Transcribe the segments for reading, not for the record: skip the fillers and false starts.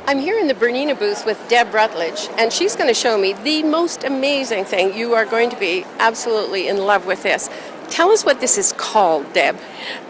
I'm here in the Bernina booth with Debra Rutledge, and she's going to show me the most amazing thing. You are going to be absolutely in love with this. Tell us what this is called, Deb.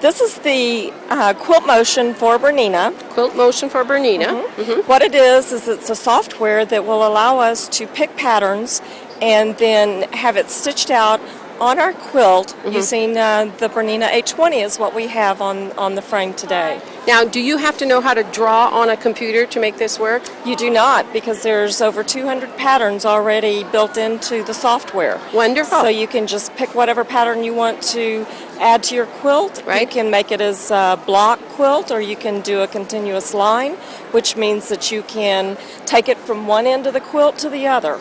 This is the Quilt Motion for Bernina. Quilt Motion for Bernina. What it is it's a software that will allow us to pick patterns and then have it stitched out on our quilt using the Bernina 820 is what we have on the frame today. Now, do you have to know how to draw on a computer to make this work? You do not, because there's over 200 patterns already built into the software. Wonderful. So you can just pick whatever pattern you want to add to your quilt. Right. You can make it as a block quilt, or you can do a continuous line, which means that you can take it from one end of the quilt to the other,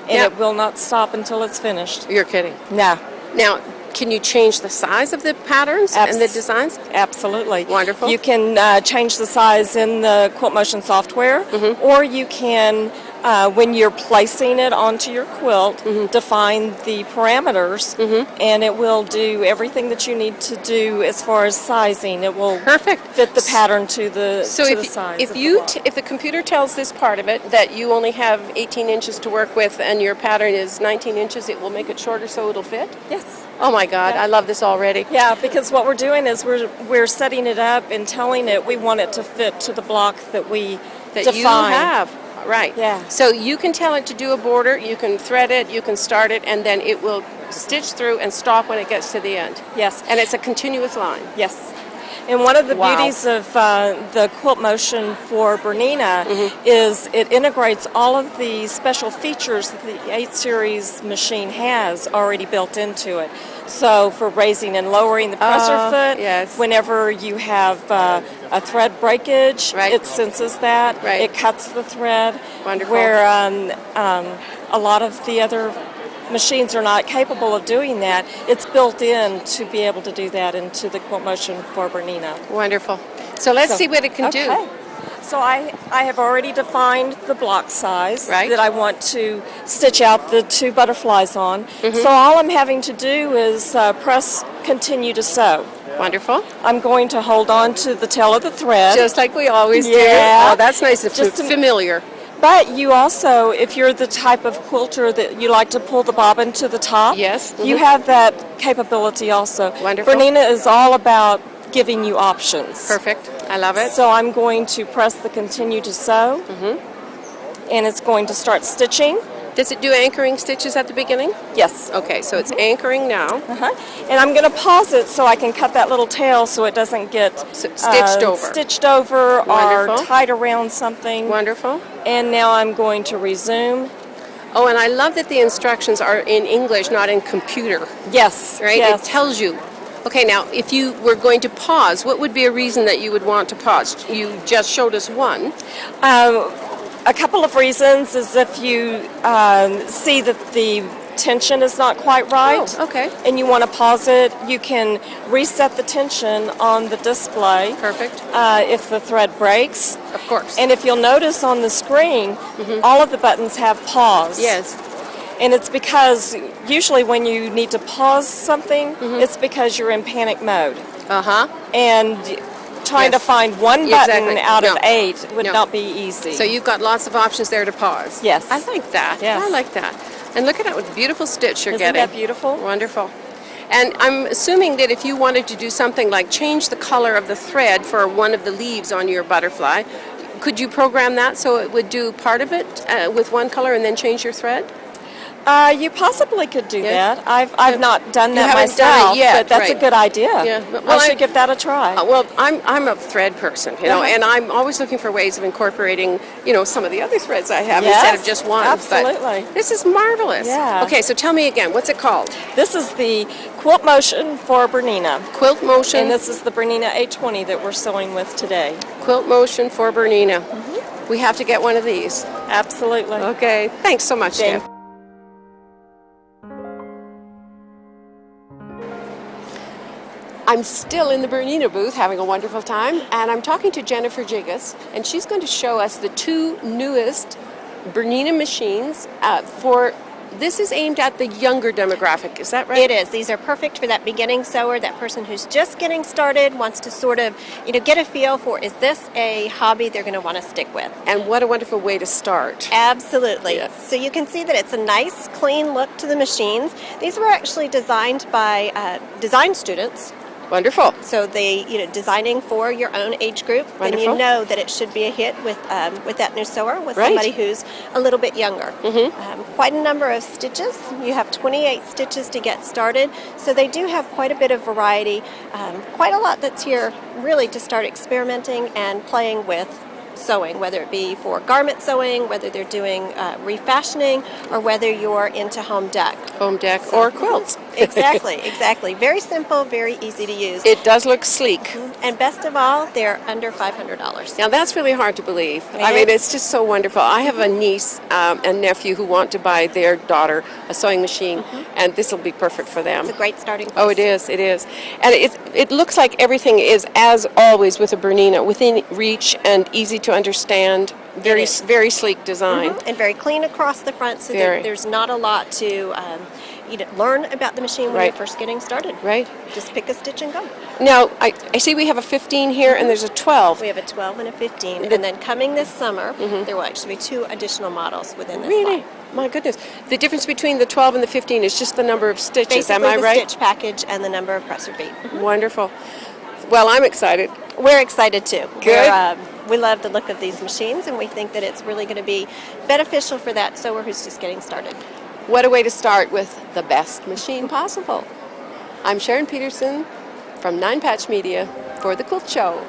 and Yeah. it will not stop until it's finished. You're kidding. No. Now, can you change the size of the patterns and the designs? Absolutely. Wonderful. You can change the size in the Quilt Motion software, or you can, when you're placing it onto your quilt, define the parameters, and it will do everything that you need to do as far as sizing. It will fit the pattern to the size. If the computer tells this part of it that you only have 18 inches to work with and your pattern is 19 inches, it will make it shorter so it'll fit? Yes. Oh my God, I love this already. Yeah, because what we're doing is we're setting it up and telling it we want it to fit to the block that we define. You have. Right. Yeah. So you can tell it to do a border, you can thread it, you can start it, and then it will stitch through and stop when it gets to the end. Yes. And it's a continuous line. Yes. And one of the beauties of the Quilt Motion for Bernina is it integrates all of the special features that the 8 Series machine has already built into it. So for raising and lowering the presser foot, whenever you have a thread breakage, it senses that. Right. It cuts the thread. Wonderful. Where a lot of the other machines are not capable of doing that. It's built in to be able to do that into the Quilt Motion for Bernina. Wonderful. So let's see what it can do. So I have already defined the block size that I want to stitch out the 2 butterflies on. So all I'm having to do is press continue to sew. Wonderful. I'm going to hold on to the tail of the thread. Just like we always do. Yeah. Oh, that's nice. It's familiar. But you also, if you're the type of quilter that you like to pull the bobbin to the top, you have that capability also. Wonderful. Bernina is all about giving you options. Perfect. I love it. So I'm going to press the continue to sew, and it's going to start stitching. Does it do anchoring stitches at the beginning? Yes. Okay, so it's anchoring now. And I'm going to pause it so I can cut that little tail so it doesn't get stitched over or tied around something. Wonderful. And now I'm going to resume. Oh, and I love that the instructions are in English, not in computer. Yes. Right? Yes. It tells you. Okay, now, if you were going to pause, what would be a reason that you would want to pause? You just showed us one. A couple of reasons is if you see that the tension is not quite right, and you want to pause it, you can reset the tension on the display. Perfect. If the thread breaks. Of course. And if you'll notice on the screen, all of the buttons have pause. Yes. And it's because usually when you need to pause something, it's because you're in panic mode. And trying to find one button out of 8 would not be easy. So you've got lots of options there to pause. Yes. I like that. Yes. I like that. And look at that, what a beautiful stitch you're getting. Isn't that beautiful? Wonderful. And I'm assuming that if you wanted to do something like change the color of the thread for one of the leaves on your butterfly, could you program that so it would do part of it with one color and then change your thread? You possibly could do that. I've not done that haven't myself, done it yet, but that's a good idea. Yeah. Well, I should give that a try. Well, I'm a thread person, you know, and I'm always looking for ways of incorporating, you know, some of the other threads I have instead of just one. Absolutely. But this is marvelous. Yeah. Okay, so tell me again, what's it called? This is the Quilt Motion for Bernina. Quilt Motion. And this is the Bernina 820 that we're sewing with today. Quilt Motion for Bernina. We have to get one of these. Absolutely. Okay, thanks so much, Deb. I'm still in the Bernina booth having a wonderful time, and I'm talking to Jennifer Gigas, and she's going to show us the 2 newest Bernina machines for this is aimed at the younger demographic, is that right? It is. These are perfect for that beginning sewer, that person who's just getting started, wants to sort of, get a feel for, is this a hobby they're going to want to stick with? And what a wonderful way to start. Absolutely. Yes. So you can see that it's a nice, clean look to the machines. These were actually designed by design students. Wonderful. So they, designing for your own age group, then Wonderful. you know that it should be a hit with that new sewer, with Right. somebody who's a little bit younger. Quite a number of stitches. You have 28 stitches to get started, so they do have quite a bit of variety. Quite a lot that's here really to start experimenting and playing with sewing, whether it be for garment sewing, whether they're doing refashioning, or whether you're into home deck. Home deck or quilts. Exactly. Very simple, very easy to use. It does look sleek. And best of all, they're under $500. Now that's really hard to believe. It I mean, is. it's just so wonderful. I have a niece and nephew who want to buy their daughter a sewing machine, and this will be perfect for them. It's a great starting place. Oh, it is. And it looks like everything is, as always with a Bernina, within reach and easy to understand. Very, is. very sleek design. And very clean across the front, so Very. that there's not a lot to learn about the machine when Right. you're first getting started. Right. Just pick a stitch and go. Now, I see we have a 15 here and there's a 12. We have a 12 and a 15, and then coming this summer, there will actually be 2 additional models within this Really? line. My goodness. The difference between the 12 and the 15 is just the number of stitches, Basically, am I the right? stitch package and the number of presser feet. Wonderful. Well, I'm excited. We're excited too. Good. We love the look of these machines, and we think that it's really going to be beneficial for that sewer who's just getting started. What a way to start with the best machine possible. I'm Sharon Pederson from Nine Patch Media for the Quilt Show.